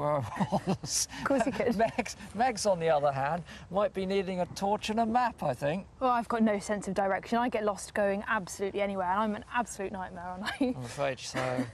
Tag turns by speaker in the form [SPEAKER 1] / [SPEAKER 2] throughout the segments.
[SPEAKER 1] Of
[SPEAKER 2] course you could.
[SPEAKER 1] Meg's, on the other hand, might be needing a torch and a map, I think.
[SPEAKER 2] Well, I've got no sense of direction. I get lost going absolutely anywhere, and I'm an absolute nightmare, aren't I?
[SPEAKER 1] I'm afraid so.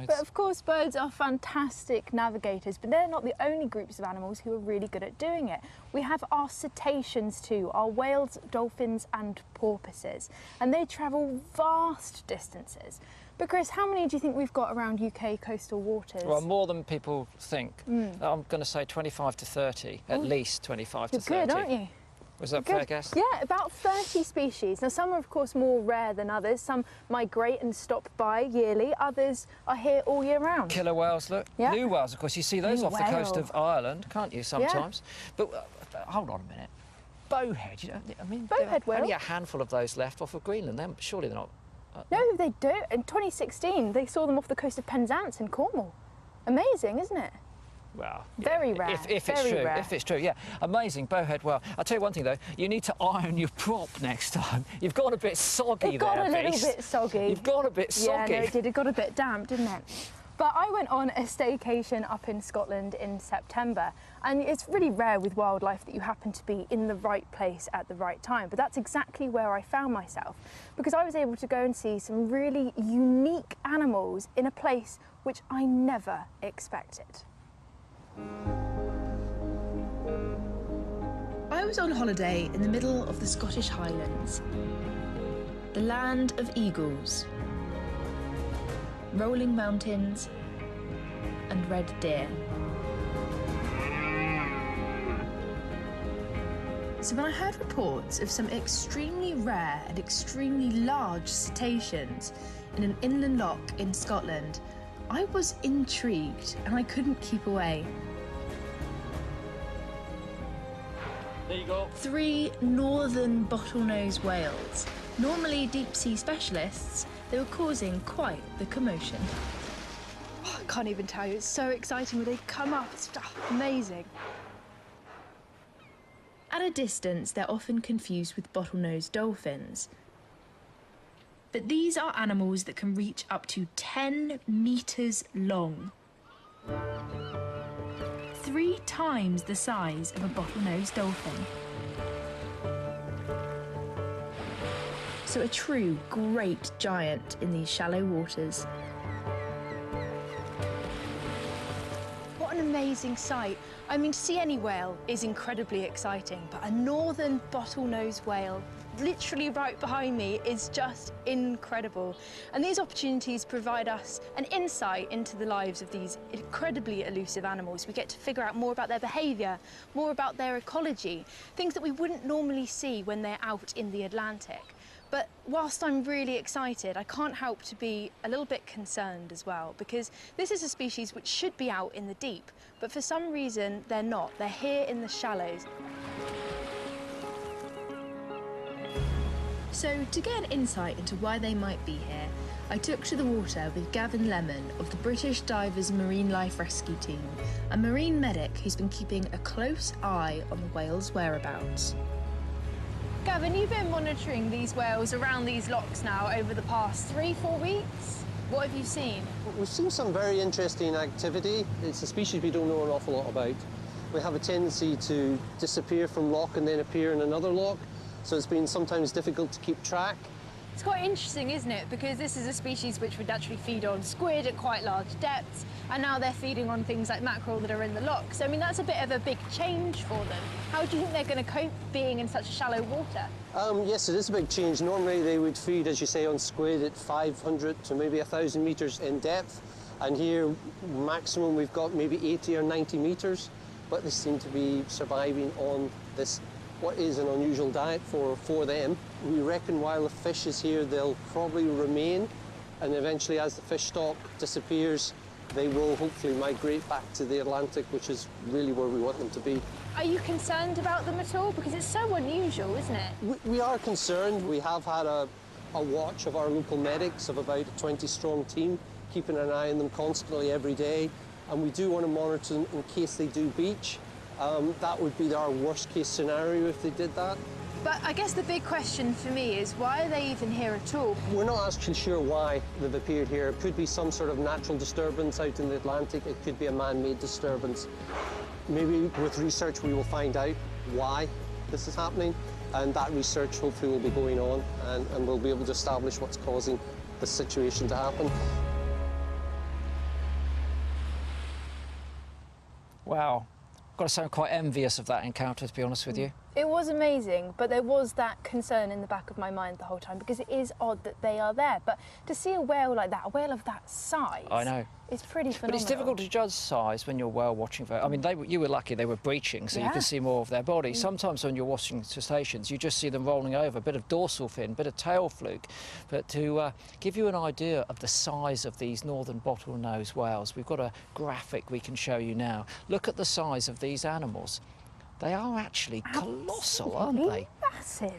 [SPEAKER 2] But of course, birds are fantastic navigators, but they're not the only groups of animals who are really good at doing it. We have our cetaceans too, our whales, dolphins and porpoises, and they travel vast distances. But Chris, how many do you think we've got around UK coastal waters?
[SPEAKER 1] Well, more than people think. I'm going to say 25 to 30, at least 25 to 30.
[SPEAKER 2] You're good, aren't you?
[SPEAKER 1] Was that a fair guess?
[SPEAKER 2] Yeah, about 30 species. Now, some are, of course, more rare than others. Some migrate and stop by yearly. Others are here all year round.
[SPEAKER 1] Killer whales, look.
[SPEAKER 2] Yeah.
[SPEAKER 1] Blue whales, of course. You see those
[SPEAKER 2] Blue
[SPEAKER 1] off the coast of Ireland, can't you, sometimes?
[SPEAKER 2] Yeah.
[SPEAKER 1] But hold on a minute. Bowhead, you know, I mean,
[SPEAKER 2] Bowhead
[SPEAKER 1] there are only
[SPEAKER 2] whale?
[SPEAKER 1] a handful of those left off of Greenland. Surely they're not...
[SPEAKER 2] No, they do. In 2016, they saw them off the coast of Penzance in Cornwall. Amazing, isn't it?
[SPEAKER 1] Well,
[SPEAKER 2] very rare.
[SPEAKER 1] If it's true, if it's true, yeah. Amazing, bowhead whale. I'll tell you one thing though, you need to iron your prop next time. You've got a bit soggy there,
[SPEAKER 2] It got a little bit soggy.
[SPEAKER 1] You've got a bit soggy.
[SPEAKER 2] Yeah, no, it did. It got a bit damp, didn't it? But I went on a staycation up in Scotland in September, and it's really rare with wildlife that you happen to be in the right place at the right time. But that's exactly where I found myself, because I was able to go and see some really unique animals in a place which I never expected.
[SPEAKER 3] I was on holiday in the middle of the Scottish Highlands, the land of eagles, rolling mountains and red deer. So when I heard reports of some extremely rare and extremely large cetaceans in an inland loch in Scotland, I was intrigued and I couldn't keep away.
[SPEAKER 1] There you go.
[SPEAKER 3] 3 northern bottlenose whales. Normally deep sea specialists, they were causing quite the commotion.
[SPEAKER 2] Oh, I can't even tell you, it's so exciting when they come up, it's amazing.
[SPEAKER 3] At a distance, they're often confused with bottlenose dolphins. But these are animals that can reach up to 10 metres long. 3 times the size of a bottlenose dolphin. So a true great giant in these shallow waters.
[SPEAKER 2] What an amazing sight. I mean, to see any whale is incredibly exciting, but a northern bottlenose whale literally right behind me is just incredible. And these opportunities provide us an insight into the lives of these incredibly elusive animals. We get to figure out more about their behaviour, more about their ecology, things that we wouldn't normally see when they're out in the Atlantic. But whilst I'm really excited, I can't help to be a little bit concerned as well, because this is a species which should be out in the deep, but for some reason they're not. They're here in the shallows.
[SPEAKER 3] So to get an insight into why they might be here, I took to the water with Gavin Lemon of the British Divers Marine Life Rescue Team, a marine medic who's been keeping a close eye on the whales' whereabouts.
[SPEAKER 2] Gavin, you've been monitoring these whales around these lochs now over the past 3-4 weeks. What have you seen?
[SPEAKER 4] We've seen some very interesting activity. It's a species we don't know an awful lot about. We have a tendency to disappear from loch and then appear in another loch, so it's been sometimes difficult to keep track.
[SPEAKER 2] It's quite interesting, isn't it? Because this is a species which would naturally feed on squid at quite large depths, and now they're feeding on things like mackerel that are in the loch. So, I mean, that's a bit of a big change for them. How do you think they're going to cope being in such shallow water?
[SPEAKER 4] Yes, it is a big change. Normally they would feed, as you say, on squid at 500 to maybe 1,000 metres in depth. And here, maximum, we've got maybe 80 or 90 metres. But they seem to be surviving on this, what is an unusual diet for them. We reckon while the fish is here, they'll probably remain. And eventually, as the fish stock disappears, they will hopefully migrate back to the Atlantic, which is really where we want them to be.
[SPEAKER 2] Are you concerned about them at all? Because it's so unusual, isn't it?
[SPEAKER 4] We are concerned. We have had a watch of our local medics of about a 20-strong team, keeping an eye on them constantly every day. And we do want to monitor them in case they do beach. That would be our worst-case scenario if they did that.
[SPEAKER 2] But I guess the big question for me is, why are they even here at all?
[SPEAKER 4] We're not actually sure why they've appeared here. It could be some sort of natural disturbance out in the Atlantic. It could be a man-made disturbance. Maybe with research we will find out why this is happening, and that research hopefully will be going on, and we'll be able to establish what's causing this situation to happen.
[SPEAKER 1] Wow. Got to say I'm quite envious of that encounter, to be honest with you.
[SPEAKER 2] It was amazing, but there was that concern in the back of my mind the whole time, because it is odd that they are there. But to see a whale like that, a whale of that size,
[SPEAKER 1] I know.
[SPEAKER 2] It's pretty phenomenal.
[SPEAKER 1] But it's difficult to judge size when you're whale watching. I mean, you were lucky they were breaching, so you can see more of their body. Sometimes when you're watching cetaceans, you just see them rolling over, a bit of dorsal fin, a bit of tail fluke. But to give you an idea of the size of these northern bottlenose whales, we've got a graphic we can show you now. Look at the size of these animals. They are actually colossal, aren't they?
[SPEAKER 2] Massive.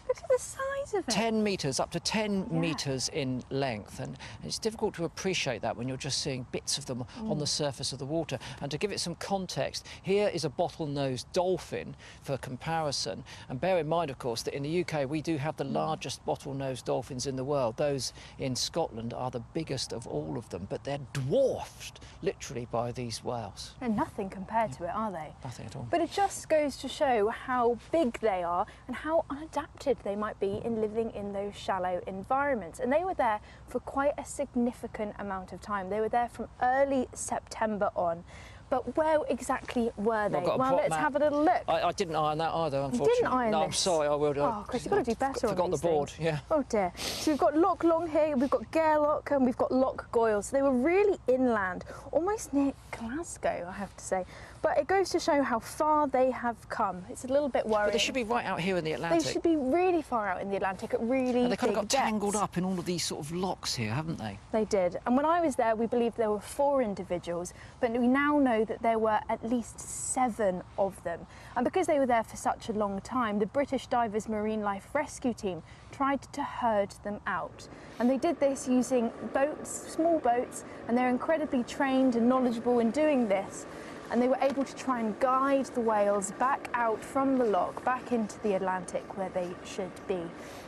[SPEAKER 2] Look at the size of it.
[SPEAKER 1] 10 metres, up to 10 metres in length. And it's difficult to appreciate that when you're just seeing bits of them on the surface of the water. And to give it some context, here is a bottlenose dolphin for comparison. And bear in mind, of course, that in the UK we do have the largest bottlenose dolphins in the world. Those in Scotland are the biggest of all of them, but they're dwarfed, literally, by these whales.
[SPEAKER 2] They're nothing compared to it, are they?
[SPEAKER 1] Nothing at all.
[SPEAKER 2] But it just goes to show how big they are and how unadapted they might be in living in those shallow environments. And they were there for quite a significant amount of time. They were there from early September on. But where exactly were they? Well, let's have a little look.
[SPEAKER 1] I didn't iron that either, unfortunately.
[SPEAKER 2] You didn't iron
[SPEAKER 1] No,
[SPEAKER 2] this?
[SPEAKER 1] I'm sorry, I will do.
[SPEAKER 2] Oh, Chris, you've got to do better on
[SPEAKER 1] Forgot
[SPEAKER 2] these
[SPEAKER 1] the board,
[SPEAKER 2] things.
[SPEAKER 1] yeah.
[SPEAKER 2] Oh dear. So we've got Loch Long here, we've got Loch, and we've got Loch Goil. So they were really inland, almost near Glasgow, I have to say. But it goes to show how far they have come. It's a little bit worrying.
[SPEAKER 1] But they should be right out here in the Atlantic.
[SPEAKER 2] They should be really far out in the Atlantic at really
[SPEAKER 1] And they kind of got
[SPEAKER 2] big depths.
[SPEAKER 1] tangled up in all of these sort of locks here, haven't they?
[SPEAKER 2] They did. And when I was there, we believed there were 4 individuals, but we now know that there were at least 7 of them. And because they were there for such a long time, the British Divers Marine Life Rescue Team tried to herd them out. And they did this using boats, small boats, and they're incredibly trained and knowledgeable in doing this. And they were able to try and guide the whales back out from the loch, back into the Atlantic where they should be.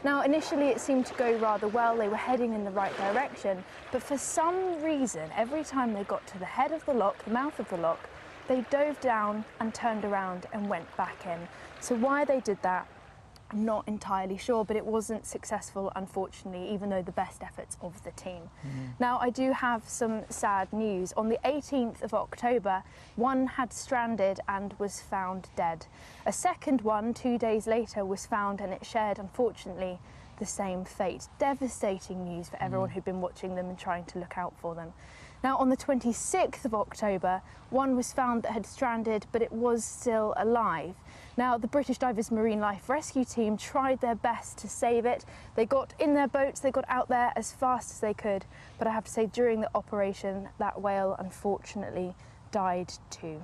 [SPEAKER 2] Now, initially it seemed to go rather well. They were heading in the right direction, but for some reason, every time they got to the head of the loch, the mouth of the loch, they dove down and turned around and went back in. So why they did that, I'm not entirely sure, but it wasn't successful, unfortunately, even though the best efforts of the team. Now, I do have some sad news. On the 18th of October, one had stranded and was found dead. A second one, 2 days later, was found, and it shared, unfortunately, the same fate. Devastating news for everyone who'd been watching them and trying to look out for them. Now, on the 26th of October, one was found that had stranded, but it was still alive. Now, the British Divers Marine Life Rescue Team tried their best to save it. They got in their boats, they got out there as fast as they could, but I have to say, during the operation, that whale unfortunately died too.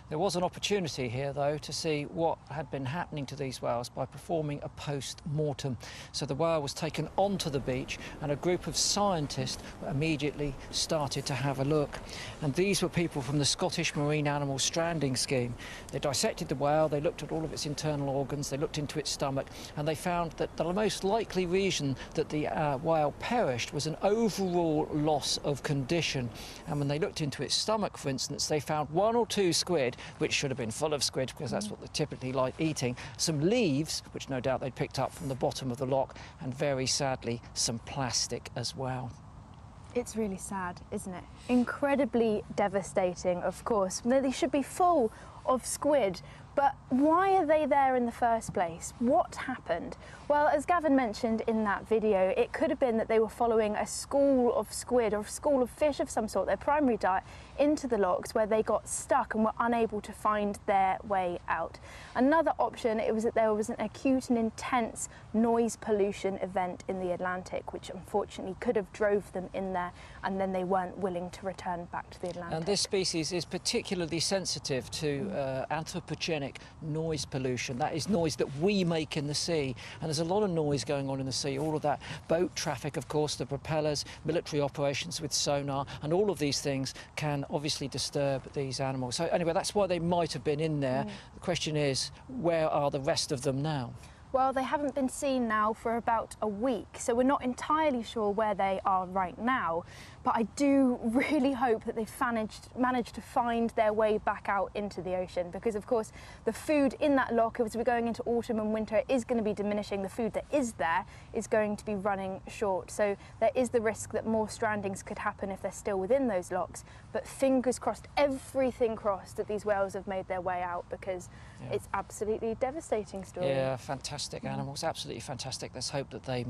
[SPEAKER 1] There was an opportunity here, though, to see what had been happening to these whales by performing a post-mortem. So the whale was taken onto the beach, and a group of scientists immediately started to have a look. And these were people from the Scottish Marine Animal Stranding Scheme. They dissected the whale, they looked at all of its internal organs, they looked into its stomach, and they found that the most likely reason that the whale perished was an overall loss of condition. And when they looked into its stomach, for instance, they found 1 or 2 squid, which should have been full of squid because that's what they typically like eating, some leaves, which no doubt they'd picked up from the bottom of the loch, and very sadly, some plastic as well.
[SPEAKER 2] It's really sad, isn't it? Incredibly devastating, of course. They should be full of squid, but why are they there in the first place? What happened? Well, as Gavin mentioned in that video, it could have been that they were following a school of squid or a school of fish of some sort, their primary diet, into the lochs where they got stuck and were unable to find their way out. Another option, it was that there was an acute and intense noise pollution event in the Atlantic, which unfortunately could have drove them in there, and then they weren't willing to return back to the Atlantic.
[SPEAKER 1] And this species is particularly sensitive to anthropogenic noise pollution. That is noise that we make in the sea, and there's a lot of noise going on in the sea. All of that boat traffic, of course, the propellers, military operations with sonar, and all of these things can obviously disturb these animals. So anyway, that's why they might have been in there. The question is, where are the rest of them now?
[SPEAKER 2] Well, they haven't been seen now for about a week, so we're not entirely sure where they are right now. But I do really hope that they've managed to find their way back out into the ocean, because of course the food in that loch, as we're going into autumn and winter, is going to be diminishing. The food that is there is going to be running short. So there is the risk that more strandings could happen if they're still within those lochs. But fingers crossed, everything crossed, that these whales have made their way out, because it's absolutely devastating story.
[SPEAKER 1] Yeah, fantastic animals, absolutely fantastic. Let's hope that they